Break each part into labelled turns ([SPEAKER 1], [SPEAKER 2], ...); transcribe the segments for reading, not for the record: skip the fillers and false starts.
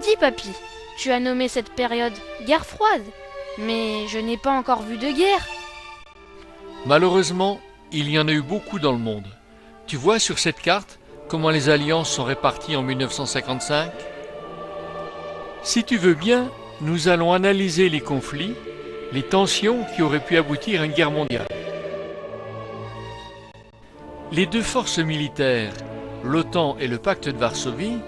[SPEAKER 1] Dis papy, tu as nommé cette période guerre froide, mais je n'ai pas encore vu de guerre.
[SPEAKER 2] Malheureusement, il y en a eu beaucoup dans le monde. Tu vois sur cette carte comment les alliances sont réparties en 1955? Si tu veux bien, nous allons analyser les conflits, les tensions qui auraient pu aboutir à une guerre mondiale. Les deux forces militaires, l'OTAN et le pacte de Varsovie,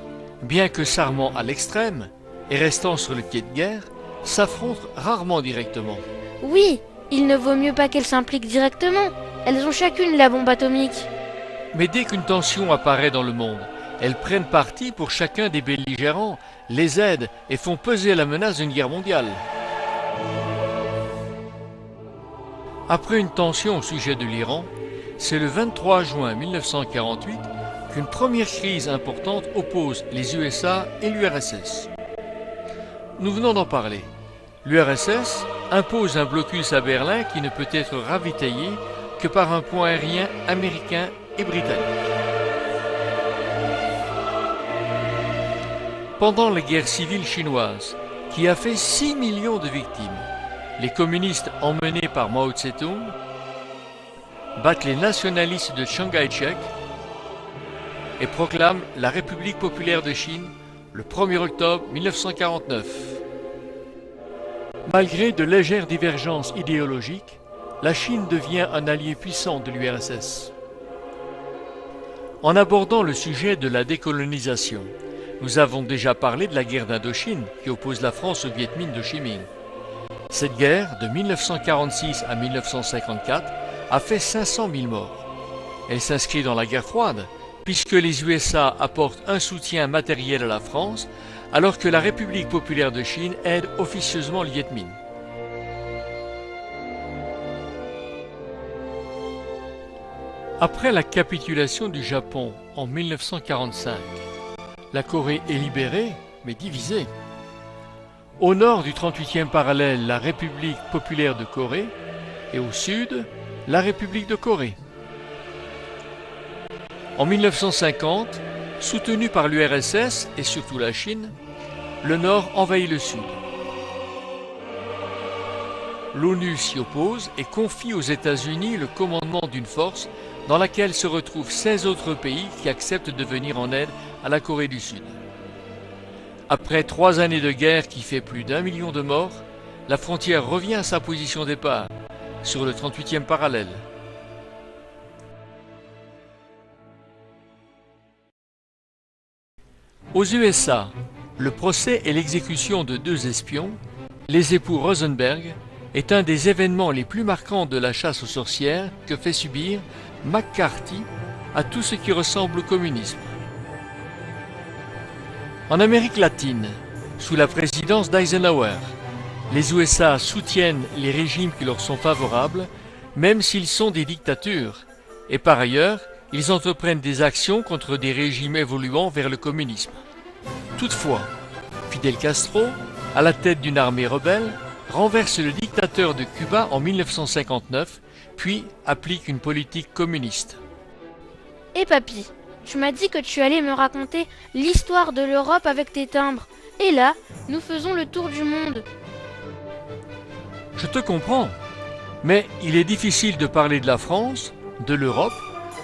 [SPEAKER 2] bien que s'armant à l'extrême et restant sur le pied de guerre, s'affrontent rarement directement.
[SPEAKER 1] Oui, il ne vaut mieux pas qu'elles s'impliquent directement. Elles ont chacune la bombe atomique.
[SPEAKER 2] Mais dès qu'une tension apparaît dans le monde, elles prennent parti pour chacun des belligérants, les aident et font peser la menace d'une guerre mondiale. Après une tension au sujet de l'Iran, c'est le 23 juin 1948 qu'une première crise importante oppose les USA et l'URSS. Nous venons d'en parler. L'URSS impose un blocus à Berlin qui ne peut être ravitaillé que par un pont aérien américain et britannique. Pendant la guerre civile chinoise, qui a fait 6 millions de victimes, les communistes emmenés par Mao Tse-tung battent les nationalistes de Chiang Kai-shek et proclament la République populaire de Chine le 1er octobre 1949. Malgré de légères divergences idéologiques, la Chine devient un allié puissant de l'URSS. En abordant le sujet de la décolonisation, nous avons déjà parlé de la guerre d'Indochine qui oppose la France au Viet Minh de Chi Minh. Cette guerre, de 1946 à 1954, a fait 500 000 morts. Elle s'inscrit dans la guerre froide, puisque les USA apportent un soutien matériel à la France, alors que la République populaire de Chine aide officieusement le Viet Minh. Après la capitulation du Japon en 1945, la Corée est libérée, mais divisée. Au nord du 38e parallèle, la République populaire de Corée, et au sud, la République de Corée. En 1950, soutenu par l'URSS et surtout la Chine, le Nord envahit le Sud. L'ONU s'y oppose et confie aux États-Unis le commandement d'une force dans laquelle se retrouvent 16 autres pays qui acceptent de venir en aide à la Corée du Sud. Après 3 années de guerre qui fait plus d'1 million de morts, la frontière revient à sa position départ, sur le 38e parallèle. Aux USA, le procès et l'exécution de 2 espions, les époux Rosenberg, est un des événements les plus marquants de la chasse aux sorcières que fait subir McCarthy à tout ce qui ressemble au communisme. En Amérique latine, sous la présidence d'Eisenhower, les USA soutiennent les régimes qui leur sont favorables, même s'ils sont des dictatures, et par ailleurs, ils entreprennent des actions contre des régimes évoluant vers le communisme. Toutefois, Fidel Castro, à la tête d'une armée rebelle, renverse le dictateur de Cuba en 1959, puis applique une politique communiste.
[SPEAKER 1] Et papy, tu m'as dit que tu allais me raconter l'histoire de l'Europe avec tes timbres. Et là, nous faisons le tour du monde.
[SPEAKER 2] Je te comprends, mais il est difficile de parler de la France, de l'Europe,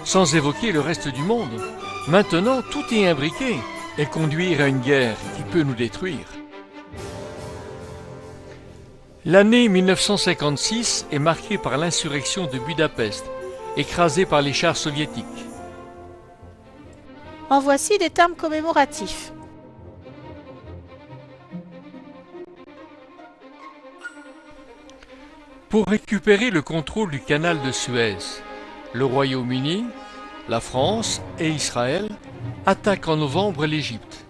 [SPEAKER 2] sans évoquer le reste du monde. Maintenant, tout est imbriqué et conduire à une guerre qui peut nous détruire. L'année 1956 est marquée par l'insurrection de Budapest, écrasée par les chars soviétiques.
[SPEAKER 3] En voici des termes commémoratifs.
[SPEAKER 2] Pour récupérer le contrôle du canal de Suez, le Royaume-Uni, la France et Israël attaquent en novembre l'Égypte.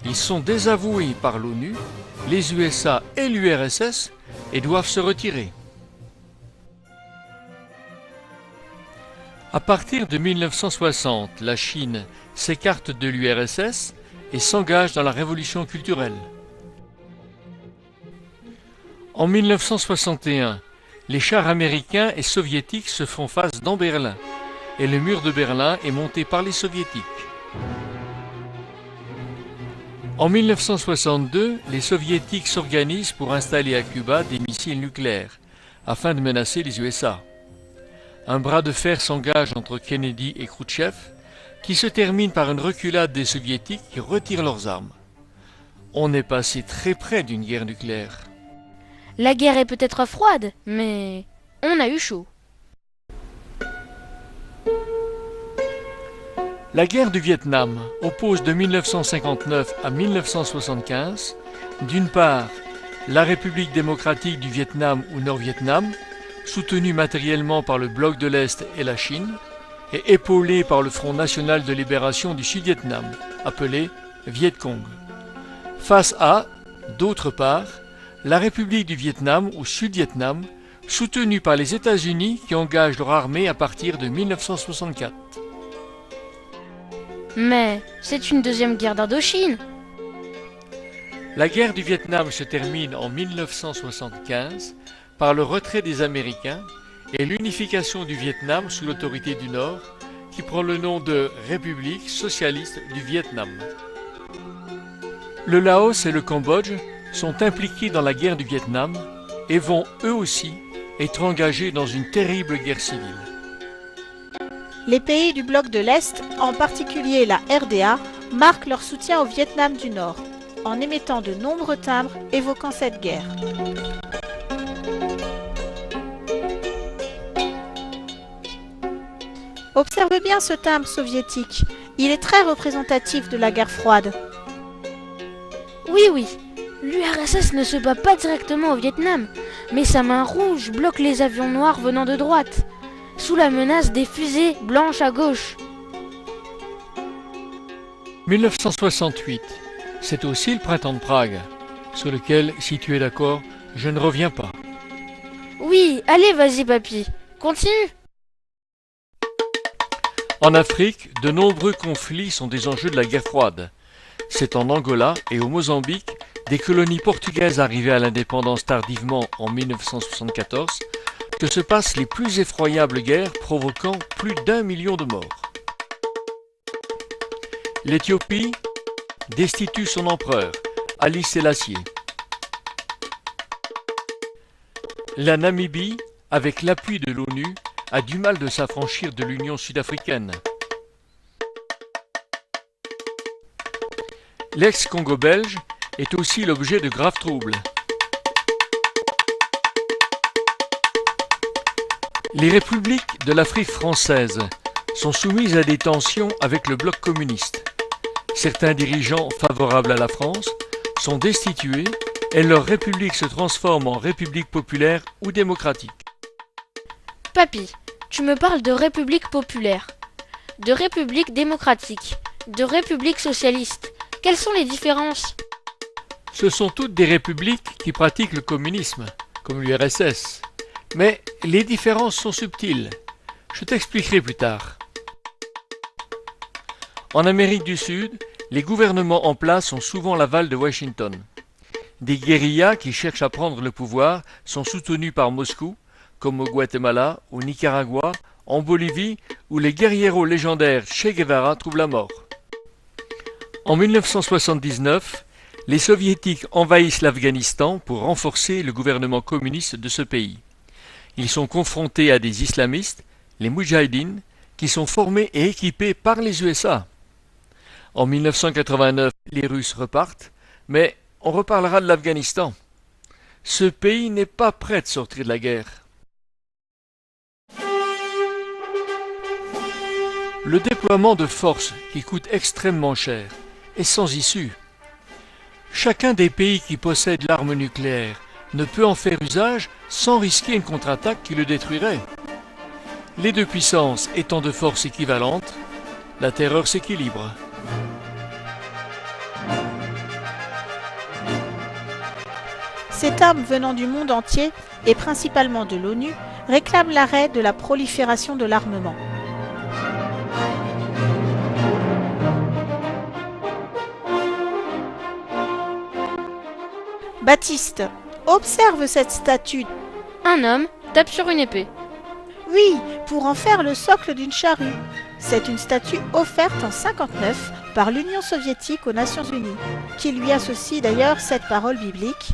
[SPEAKER 2] Ils sont désavoués par l'ONU, les USA et l'URSS et doivent se retirer. À partir de 1960, la Chine s'écarte de l'URSS et s'engage dans la révolution culturelle. En 1961, les chars américains et soviétiques se font face dans Berlin et le mur de Berlin est monté par les soviétiques. En 1962, les soviétiques s'organisent pour installer à Cuba des missiles nucléaires, afin de menacer les USA. Un bras de fer s'engage entre Kennedy et Khrouchtchev, qui se termine par une reculade des soviétiques qui retirent leurs armes. On est passé très près d'une guerre nucléaire.
[SPEAKER 1] La guerre est peut-être froide, mais on a eu chaud.
[SPEAKER 2] La guerre du Vietnam oppose de 1959 à 1975, d'une part, la République démocratique du Vietnam ou Nord-Vietnam, soutenue matériellement par le bloc de l'Est et la Chine, et épaulée par le Front national de libération du Sud-Vietnam, appelé Viet Cong. Face à, d'autre part, la République du Vietnam ou Sud-Vietnam, soutenue par les États-Unis qui engagent leur armée à partir de 1964.
[SPEAKER 1] Mais c'est une deuxième guerre d'Indochine.
[SPEAKER 2] La guerre du Vietnam se termine en 1975 par le retrait des Américains et l'unification du Vietnam sous l'autorité du Nord, qui prend le nom de République socialiste du Vietnam. Le Laos et le Cambodge sont impliqués dans la guerre du Vietnam et vont eux aussi être engagés dans une terrible guerre civile.
[SPEAKER 3] Les pays du bloc de l'Est, en particulier la RDA, marquent leur soutien au Vietnam du Nord, en émettant de nombreux timbres évoquant cette guerre. Observe bien ce timbre soviétique, il est très représentatif de la guerre froide.
[SPEAKER 1] Oui, l'URSS ne se bat pas directement au Vietnam, mais sa main rouge bloque les avions noirs venant de droite, sous la menace des fusées blanches à gauche.
[SPEAKER 2] 1968, c'est aussi le printemps de Prague, sur lequel, si tu es d'accord, je ne reviens pas.
[SPEAKER 1] Oui, allez, vas-y papy, continue.
[SPEAKER 2] En Afrique, de nombreux conflits sont des enjeux de la guerre froide. C'est en Angola et au Mozambique, des colonies portugaises arrivées à l'indépendance tardivement en 1974, que se passent les plus effroyables guerres provoquant plus d'1 million de morts. L'Éthiopie destitue son empereur, Haïlé Sélassié. La Namibie, avec l'appui de l'ONU, a du mal de s'affranchir de l'Union sud-africaine. L'ex-Congo belge est aussi l'objet de graves troubles. Les républiques de l'Afrique française sont soumises à des tensions avec le bloc communiste. Certains dirigeants favorables à la France sont destitués et leur république se transforme en république populaire ou démocratique.
[SPEAKER 1] Papy, tu me parles de république populaire, de république démocratique, de république socialiste. Quelles sont les différences?
[SPEAKER 2] Ce sont toutes des républiques qui pratiquent le communisme, comme l'URSS. Mais les différences sont subtiles. Je t'expliquerai plus tard. En Amérique du Sud, les gouvernements en place ont souvent l'aval de Washington. Des guérillas qui cherchent à prendre le pouvoir sont soutenus par Moscou, comme au Guatemala, au Nicaragua, en Bolivie, où les guerrieros légendaires Che Guevara trouvent la mort. En 1979, les soviétiques envahissent l'Afghanistan pour renforcer le gouvernement communiste de ce pays. Ils sont confrontés à des islamistes, les Moudjahidines, qui sont formés et équipés par les USA. En 1989, les Russes repartent, mais on reparlera de l'Afghanistan. Ce pays n'est pas prêt de sortir de la guerre. Le déploiement de forces qui coûte extrêmement cher est sans issue. Chacun des pays qui possède l'arme nucléaire ne peut en faire usage sans risquer une contre-attaque qui le détruirait. Les deux puissances étant de force équivalente, la terreur s'équilibre.
[SPEAKER 3] Ces hommes venant du monde entier, et principalement de l'ONU, réclament l'arrêt de la prolifération de l'armement. Baptiste, observe cette statue.
[SPEAKER 1] Un homme tape sur une épée.
[SPEAKER 3] Oui, pour en faire le socle d'une charrue. C'est une statue offerte en 1959 par l'Union soviétique aux Nations Unies, qui lui associe d'ailleurs cette parole biblique.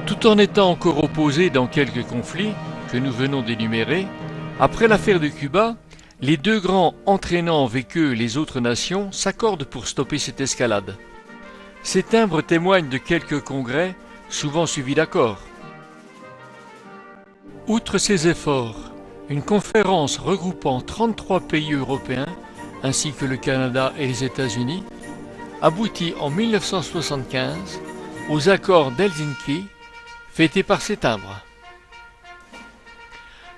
[SPEAKER 2] Tout en étant encore opposés dans quelques conflits que nous venons d'énumérer, après l'affaire de Cuba, les deux grands entraînant avec eux les autres nations s'accordent pour stopper cette escalade. Ces timbres témoignent de quelques congrès, souvent suivis d'accords. Outre ces efforts, une conférence regroupant 33 pays européens, ainsi que le Canada et les États-Unis, aboutit en 1975 aux accords d'Helsinki, fêtés par ces timbres.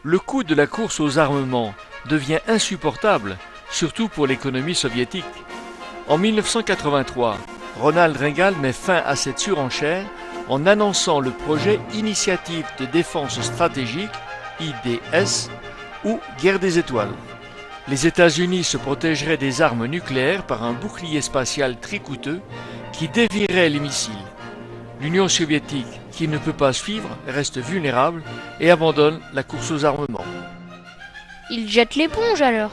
[SPEAKER 2] Le coût de la course aux armements devient insupportable, surtout pour l'économie soviétique. En 1983, Ronald Reagan met fin à cette surenchère en annonçant le projet Initiative de défense stratégique, IDS, ou Guerre des étoiles. Les États-Unis se protégeraient des armes nucléaires par un bouclier spatial très coûteux qui dévierait les missiles. L'Union soviétique, qui ne peut pas suivre, reste vulnérable et abandonne la course aux armements.
[SPEAKER 1] Ils jettent l'éponge alors.